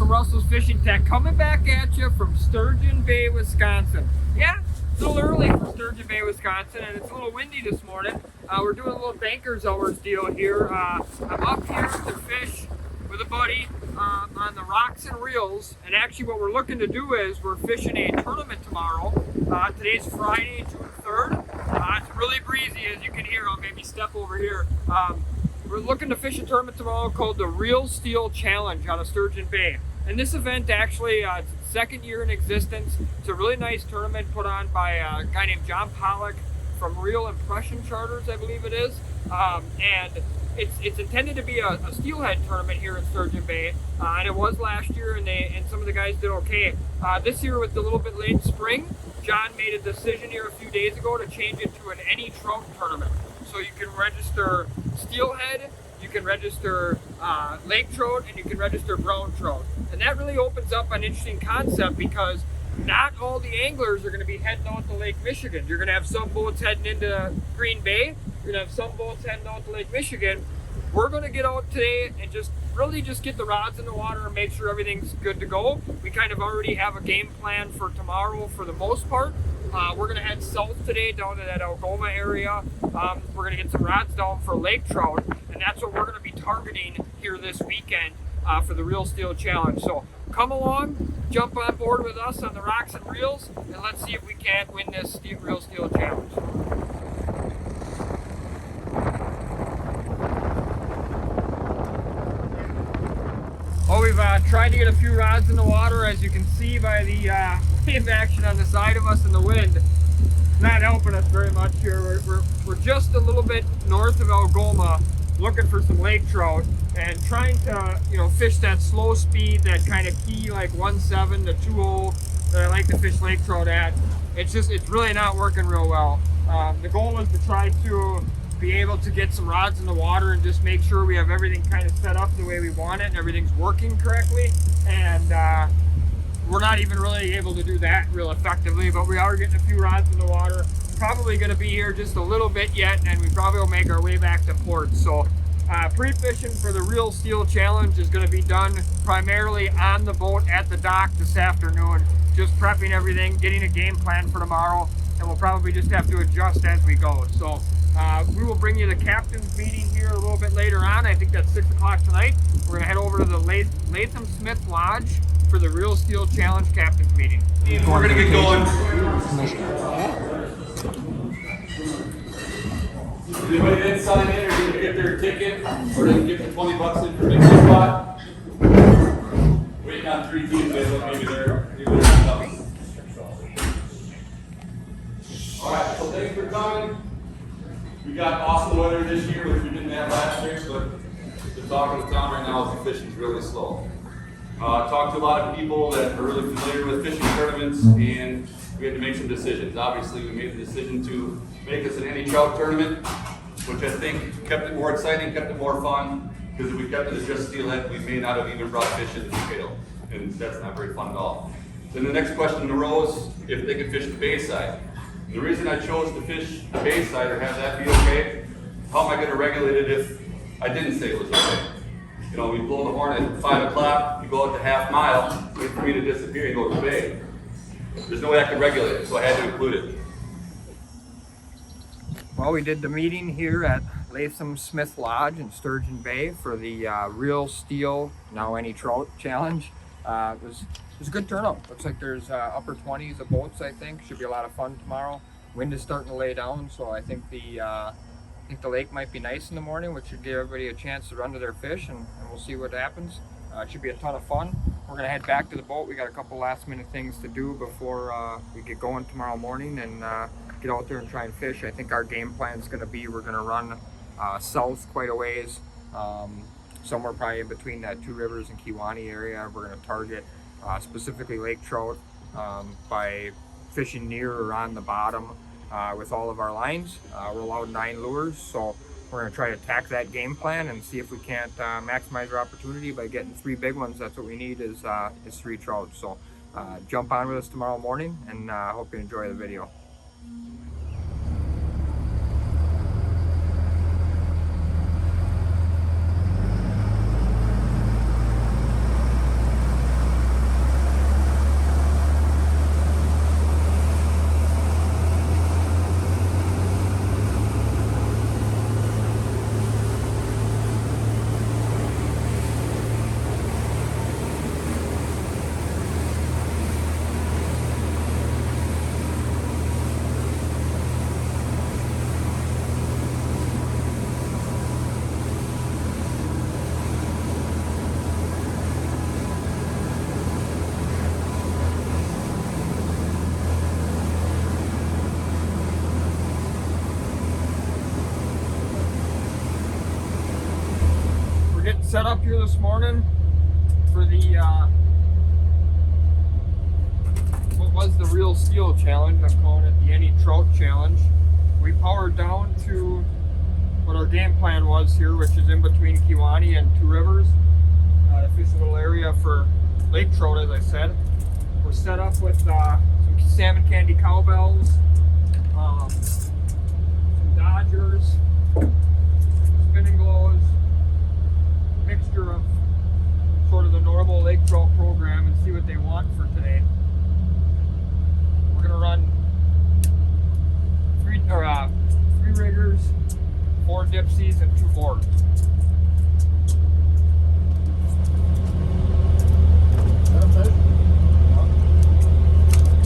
from Russell's Fishing Tech, coming back at you from Sturgeon Bay, Wisconsin. Yeah, it's a little early for Sturgeon Bay, Wisconsin, and it's a little windy this morning. We're doing a little banker's hours deal here. I'm up here to fish with a buddy on the rocks and reels, and actually what we're looking to do is we're fishing a tournament tomorrow. Today's Friday, June 3rd. It's really breezy, as you can hear. I'll maybe step over here. We're looking to fish a tournament tomorrow called the Reel Steel Challenge out of Sturgeon Bay. And this event actually, it's its second year in existence. It's a really nice tournament put on by a guy named John Pollock from Reel Impression Charters, I believe it is. And it's intended to be a steelhead tournament here in Sturgeon Bay. And it was last year, and some of the guys did okay. This year, with a little bit late spring, John made a decision here a few days ago to change it to an any trout tournament. So you can register steelhead, you can register lake trout, and you can register brown trout. And that really opens up an interesting concept because not all the anglers are going to be heading out to Lake Michigan. You're going to have some boats heading into Green Bay. You're going to have some boats heading out to Lake Michigan. We're going to get out today and really just get the rods in the water and make sure everything's good to go. We kind of already have a game plan for tomorrow for the most part. We're going to head south today down to that Algoma area. We're going to get some rods down for lake trout, and that's what we're going to be targeting here this weekend for the Reel Steel Challenge. So come along, jump on board with us on the rocks and reels, and let's see if we can't win this Reel Steel Challenge. Well, we've tried to get a few rods in the water, as you can see by the wave action on the side of us and the wind. It's not helping us very much here. We're just a little bit north of Algoma, looking for some lake trout and trying to, fish that slow speed, that kind of key like 1.7 to 2.0 that I like to fish lake trout at. It's really not working real well. The goal was to try to be able to get some rods in the water and just make sure we have everything kind of set up the way we want it and everything's working correctly. And we're not even really able to do that real effectively, but we are getting a few rods in the water. Probably going to be here just a little bit yet, and we probably will make our way back to port. So pre-fishing for the Reel Steel Challenge is going to be done primarily on the boat at the dock this afternoon, just prepping everything, getting a game plan for tomorrow, and we'll probably just have to adjust as we go. So we will bring you the captain's meeting here a little bit later on. I think that's 6 o'clock tonight. We're going to head over to the Latham Smith Lodge for the Reel Steel Challenge captain's meeting. We're going to get going. Anybody didn't sign in or didn't get their ticket or didn't get the $20 in for mixing spot? Waiting on 3 teams, maybe they're coming. Alright, so thanks for coming. We got awesome weather this year, which we didn't have last year, but the talk of the town right now is the fishing's really slow. Talked to a lot of people that are really familiar with fishing tournaments, and we had to make some decisions. Obviously, we made the decision to make this an any trout tournament, which I think kept it more exciting, kept it more fun, because if we kept it as just steelhead, we may not have even brought fish into the scale, and that's not very fun at all. Then the next question arose if they could fish the bayside. The reason I chose to fish the bayside or have that be okay, how am I going to regulate it if I didn't say it was okay? We blow the horn at 5 o'clock, you go out to half mile, wait for me to disappear and go to the bay. There's no way I could regulate it, so I had to include it. Well, we did the meeting here at Latham Smith Lodge in Sturgeon Bay for the Reel Steel, now any trout challenge. It was a good turnout. Looks like there's upper 20s of boats, I think. Should be a lot of fun tomorrow. Wind is starting to lay down, so I think the lake might be nice in the morning, which should give everybody a chance to run to their fish, and we'll see what happens. It should be a ton of fun. We're going to head back to the boat. We got a couple last minute things to do before we get going tomorrow morning and get out there and try and fish. I think our game plan is going to be we're going to run south quite a ways, somewhere probably in between that Two Rivers and Kewanee area. We're going to target specifically lake trout by fishing near or on the bottom with all of our lines. We're allowed 9 lures, so we're going to try to attack that game plan and see if we can't maximize our opportunity by getting 3 big ones. That's what we need is 3 trout. So jump on with us tomorrow morning, and hope you enjoy the video. set up here this morning for the what was the Reel Steel Challenge. I'm calling it the Any Trout Challenge. We powered down to what our game plan was here, which is in between Kewanee and Two Rivers. To fish a little area for lake trout, as I said. We're set up with some salmon candy cowbells, some Dodgers, spinning glows, mixture of sort of the normal lake trout program, and see what they want for today. We're gonna run three riggers, 4 dipsies, and 2 boards.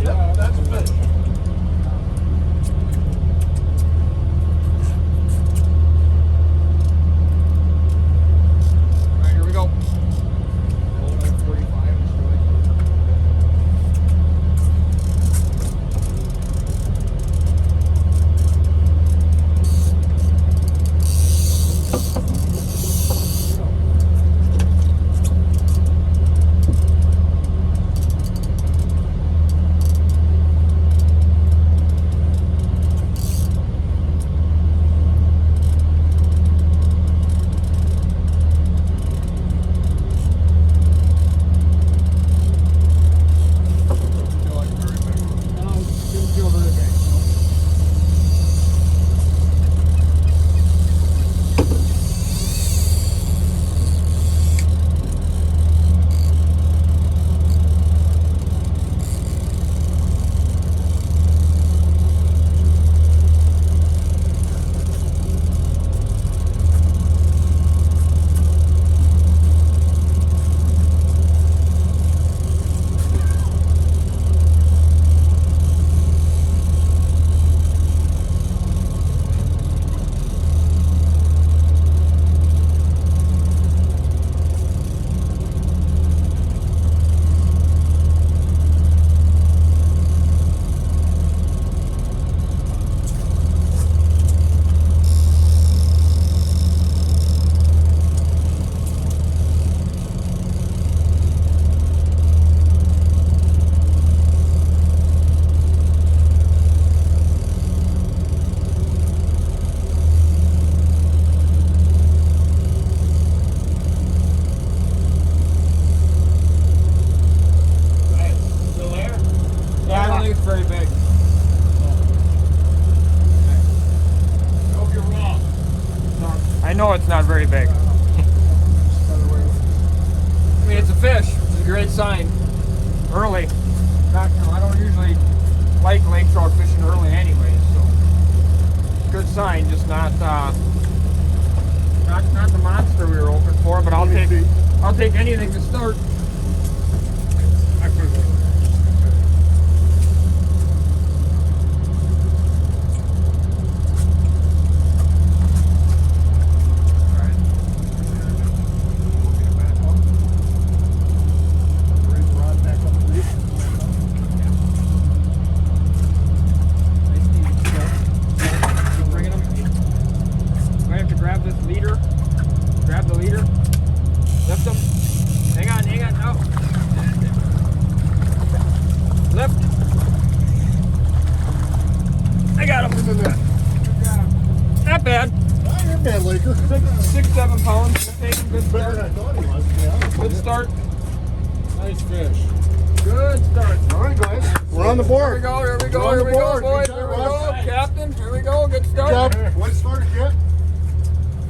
Yeah, that's a fish. Alright, here we go. Hold on 45. Very big. Hope you're wrong. I know it's not very big. I mean, it's a fish. It's a great sign. Early. Not, I don't usually like lake trout fishing early anyway, so good sign. Just not the monster we were hoping for, but I'll take anything to start. I put it over Grab the leader. Lift him. Hang on. Out. Lift. I got him. Look at that. Not bad. Not your bad, Laker. 6-7 pounds. Taking good Better than I start. thought he was, yeah. Good start. Nice fish. Good start. All right, guys. We're on the board. Here we go, We're on the board. boys. Good Here job, we go, Russ. Captain. Here we go. Good Good start. job. Way to start it, kid.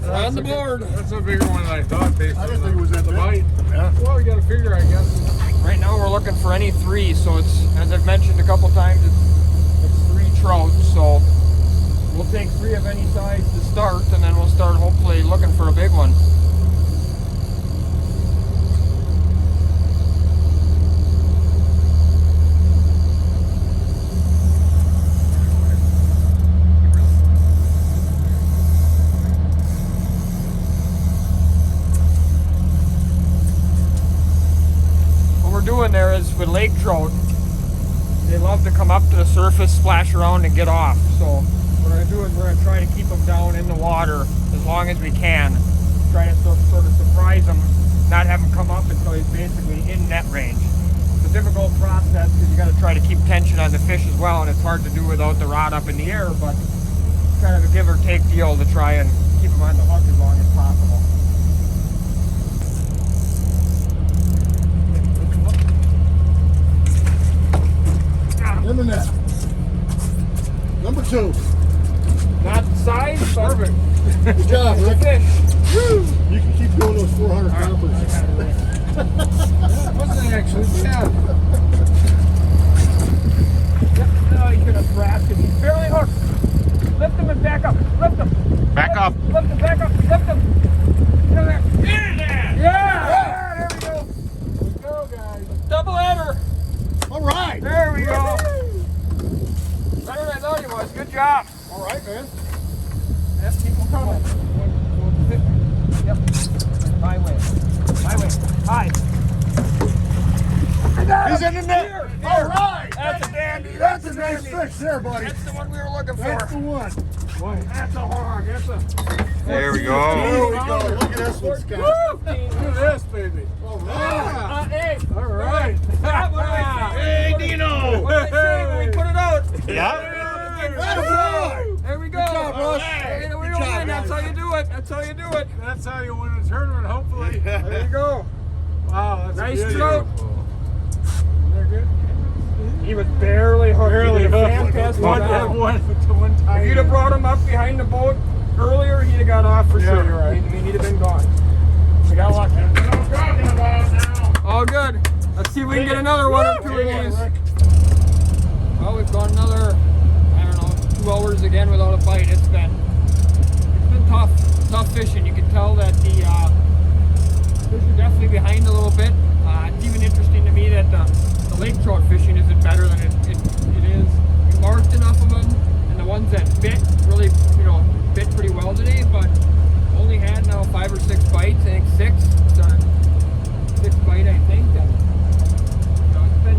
We're on the board. That's a bigger one than I thought based I on didn't think it was that the big. bite. Yeah. Well, we got to figure, I guess. Right now we're looking for any 3, so it's, as I've mentioned a couple times, it's 3 trout, so we'll take 3 of any size to start, and then we'll start hopefully looking for a big one. Doing there is with lake trout, they love to come up to the surface, splash around, and get off. So what we're going to do is we're going to try to keep them down in the water as long as we can. try to sort of surprise him, not have him come up until he's basically in net range. It's a difficult process because you got to try to keep tension on the fish as well, and it's hard to do without the rod up in the air, but it's kind of a give or take deal to try and keep him on the hook as long as possible. In the net. Number 2. Not the size, perfect. Good job, Rick. Fish. Woo! You can keep doing those 400 pounders. Wasn't actually, yeah. Yep, no, he could have grabbed him. He's barely hooked. Lift him and back up. Lift him. Back up. Lift him, back up. Lift him. Get in there. Yeah! There we go. Let's go, guys. Double header. All right. There we go. Better than I thought he was. Good job. All right, man. Yep, keep him coming. Yep. My way. My way. Hi. He's in the net. Here. All right. That's a dandy. That's a nice fish there, buddy. That's the one we were looking That's for. the one. That's a hog. That's a. There we There go. we go. Look at this one, Scott. Woo! Look at this, baby. All right. Hey. All right. What did I say? Hey, Dino. What did I say when we put it out? Yeah. Attaboy. There we go. Good job, Russ. Hey, we Good don't job, win. That's guys. how you do it. That's how you do it. That's how you win a tournament, hopefully. There you go. Wow, that's Nice beautiful. trout. They're good. He was barely hooked. Barely He did a hooked. fantastic One job. time. If you'd have brought him up behind the boat earlier, he'd have got off for Yeah, sure. you're right. He'd have been gone. We got lucky. All good. Let's see if we can get another one or two of these. Well, we've gone another, I don't know, 2 hours again without a bite. It's been tough fishing. You can tell that the fish are definitely behind a little bit. It's even interesting to me that the lake trout fishing isn't better than it is. We marked enough of them, and the ones that bit really, bit pretty well today, but only had now 5 or 6 bites. I think 6. It's our 6th bite, I think. And,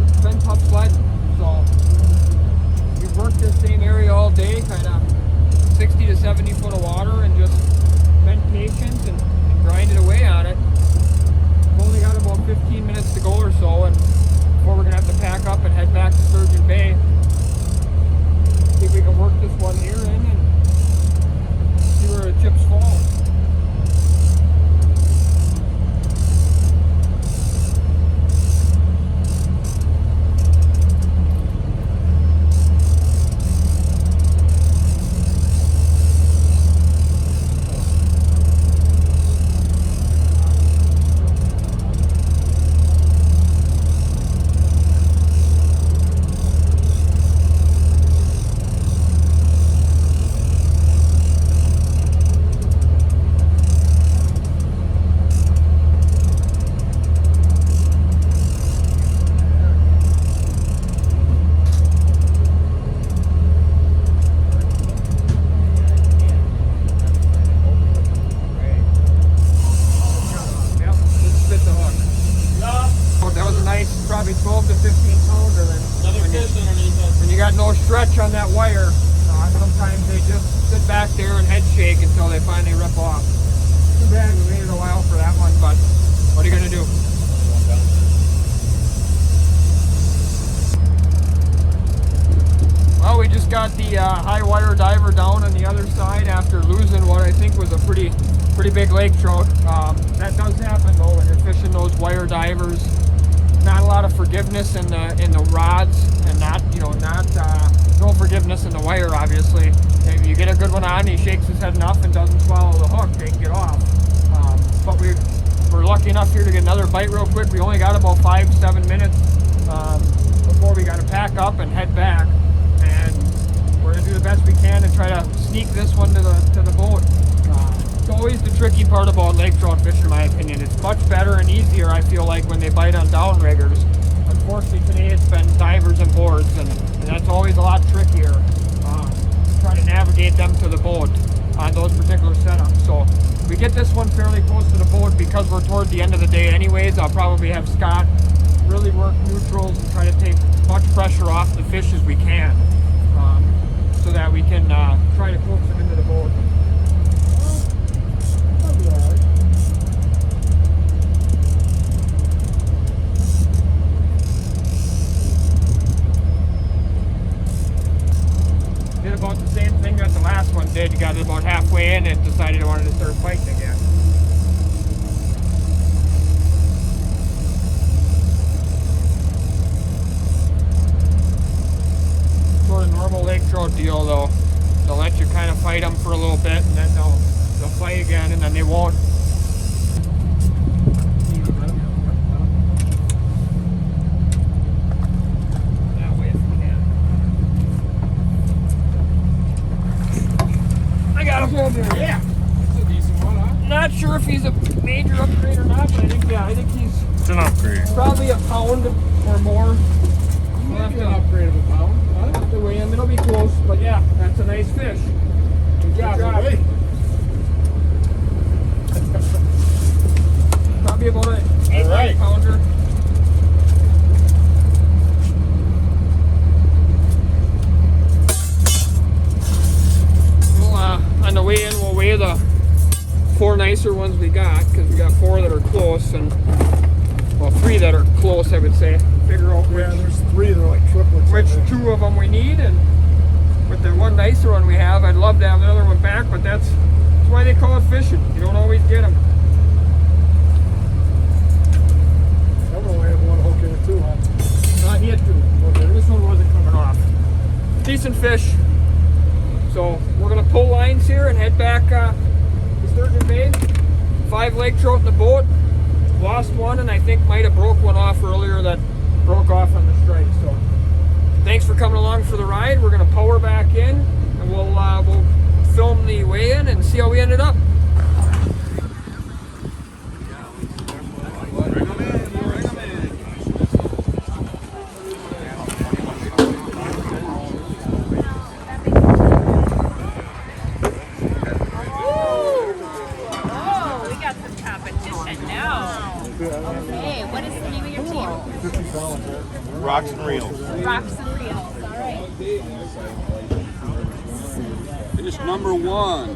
it's been tough sledding. So we've worked this same area all day, kind of 60 to 70 foot of water, and just been patient and grinded away on it. We've only got about 15 minutes to go or so, and before we're gonna have to pack up and head back to Sturgeon Bay. See if we can work this one here in and see where the chips fall. Probably 12 to 15 pounder, and when you got no stretch on that wire, sometimes they just sit back there and head shake until they finally rip off. Too bad we waited a while for that one, but what are you gonna do? Well, we just got the high wire diver down on the other side after losing what I think was a pretty big lake trout. That does happen though when you're fishing those wire divers. Not a lot of forgiveness in the rods, and no forgiveness in the wire. Obviously, if you get a good one on, he shakes his head enough and doesn't swallow the hook, they can get off. But we're lucky enough here to get another bite real quick. We only got about 5-7 minutes before we got to pack up and head back, and we're gonna do the best we can to try to sneak this one to the boat. It's always the tricky part about lake trout fishing, in my opinion. It's much better and easier, I feel like, when they bite on downriggers. Unfortunately, today it's been divers and boards, and that's always a lot trickier. Trying to navigate them to the boat on those particular setups. So we get this one fairly close to the boat because we're toward the end of the day anyways. I'll probably have Scott really work neutrals and try to take much pressure off the fish as we can, so that we can try to coax them into the boat. about halfway in, it decided it wanted to start fighting again. Sort of normal lake trout deal though. They'll let you kind of fight them for a little bit, and then they'll fight again, and then they won't. That way if we can. I got a hold there. Yeah. That's a decent one, huh? Not sure if he's a major upgrade or not, but I think he's It's an upgrade. probably a pound or more. We'll have Maybe an to upgrade of a pound, huh? have to weigh him. It'll be close, but yeah, that's a nice fish. Good job, buddy. Probably about an All 8 right. pounder. On the way in, we'll weigh the 4 nicer ones we got, because we got 4 that are close, and well, 3 that are close, I would say. Figure out Yeah, there's 3 that are like triplets. which 2 of them we need, and with the 1 nicer one we have, I'd love to have the other one back, but that's why they call it fishing. You don't always get them. That one only have 1 hook in it too, huh? He had 2. Okay, this one wasn't coming off. Decent fish. So we're gonna pull lines here and head back to Sturgeon Bay. 5 lake trout in the boat. Lost one, and I think might have broke one off earlier that broke off on the strike. So thanks for coming along for the ride. We're gonna power back in, and we'll film the weigh-in and see how we ended up. Oh, we got some competition now. Okay, what is the name of your team? 50 pounds. Rocks and reels. Rocks and Reels. All right. Finish number 1.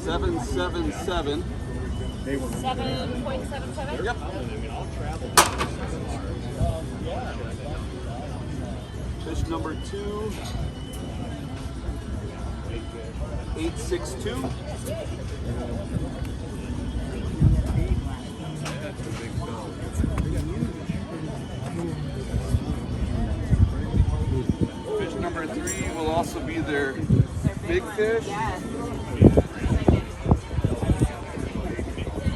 Seven, 7. 7.77. Yep. Fish number 2. 862. Fish number 3 will also be their big fish. Yes.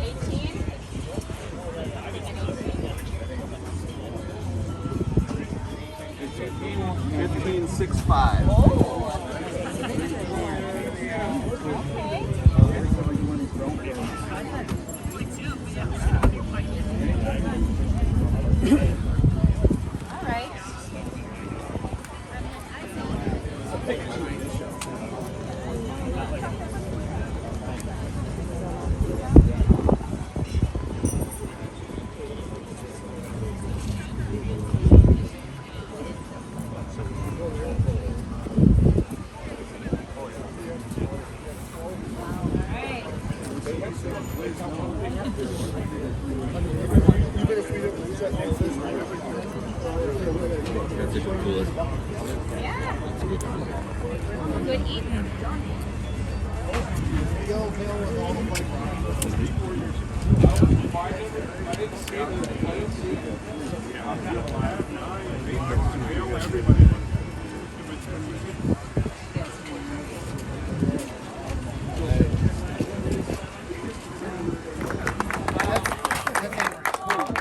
18. 1565. All right. Good eating.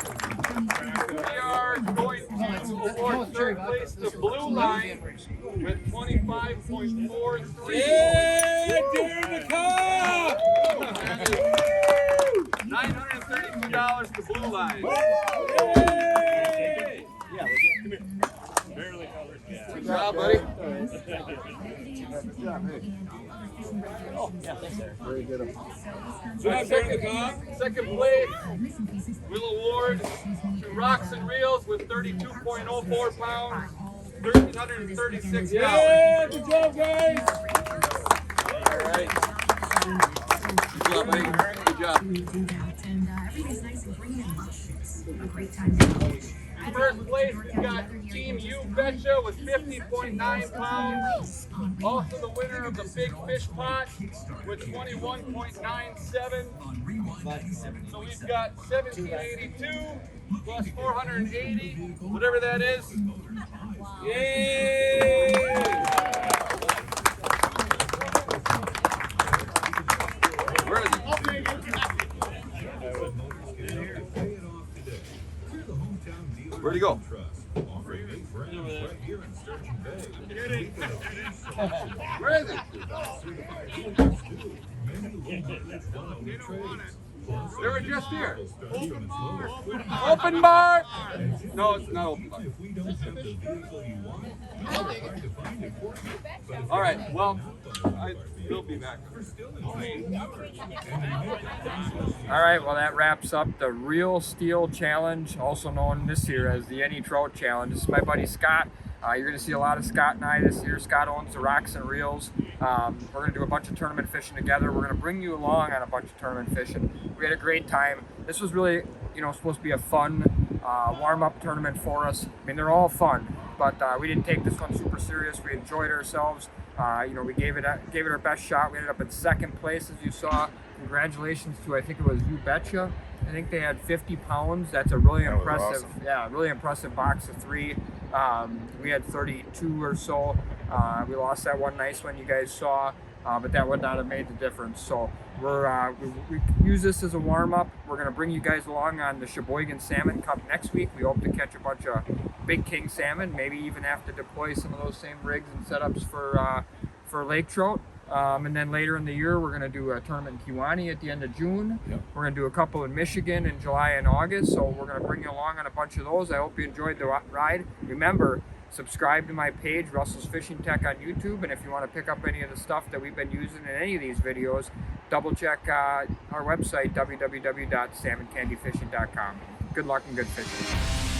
We are going to award 3rd place to Blue Line with 25.43. Yeah, during the cup! $932 to Blue Line. Good job, buddy. Very good. Second place, we'll award to Rocks and Reels with 32.04 pounds, $1,336. Yeah, good job, guys! All right. Good job, buddy. Good job. And everything's nice and green and lush. A great time to go. First place, we've got Team You Betcha with 50.9 pounds. Also the winner of the Big Fish Pot with 21.97. So we've got 1782 plus 480, whatever that is. Yay! Where is it? Where'd he go? Where is it? They were just here. Open bar. No, it's not open bar. All right. Well, we'll be back. All right, well that wraps up the Reel Steel Challenge, also known this year as the Any Trout Challenge. This is my buddy Scott. You're going to see a lot of Scott and I this year. Scott owns the Rocks and Reels. We're going to do a bunch of tournament fishing together. We're going to bring you along on a bunch of tournament fishing. We had a great time. This was really, supposed to be a fun warm-up tournament for us. I mean, they're all fun, but we didn't take this one super serious. We enjoyed ourselves. We gave it our best shot. We ended up in second place, as you saw. Congratulations to, I think it was You Betcha. I think they had 50 pounds. That's a really impressive, awesome. yeah, really impressive box of 3. We had 32 or so. We lost that one nice one you guys saw, but that would not have made the difference. So we use this as a warm-up. We're going to bring you guys along on the Sheboygan Salmon Cup next week. We hope to catch a bunch of big king salmon, maybe even have to deploy some of those same rigs and setups for lake trout. And then later in the year, we're going to do a tournament in Kewanee at the end of June. Yep. We're going to do a couple in Michigan in July and August. So we're going to bring you along on a bunch of those. I hope you enjoyed the ride. Remember, subscribe to my page, Russell's Fishing Tech on YouTube. And if you want to pick up any of the stuff that we've been using in any of these videos, double check our website, www.salmoncandyfishing.com. Good luck and good fishing.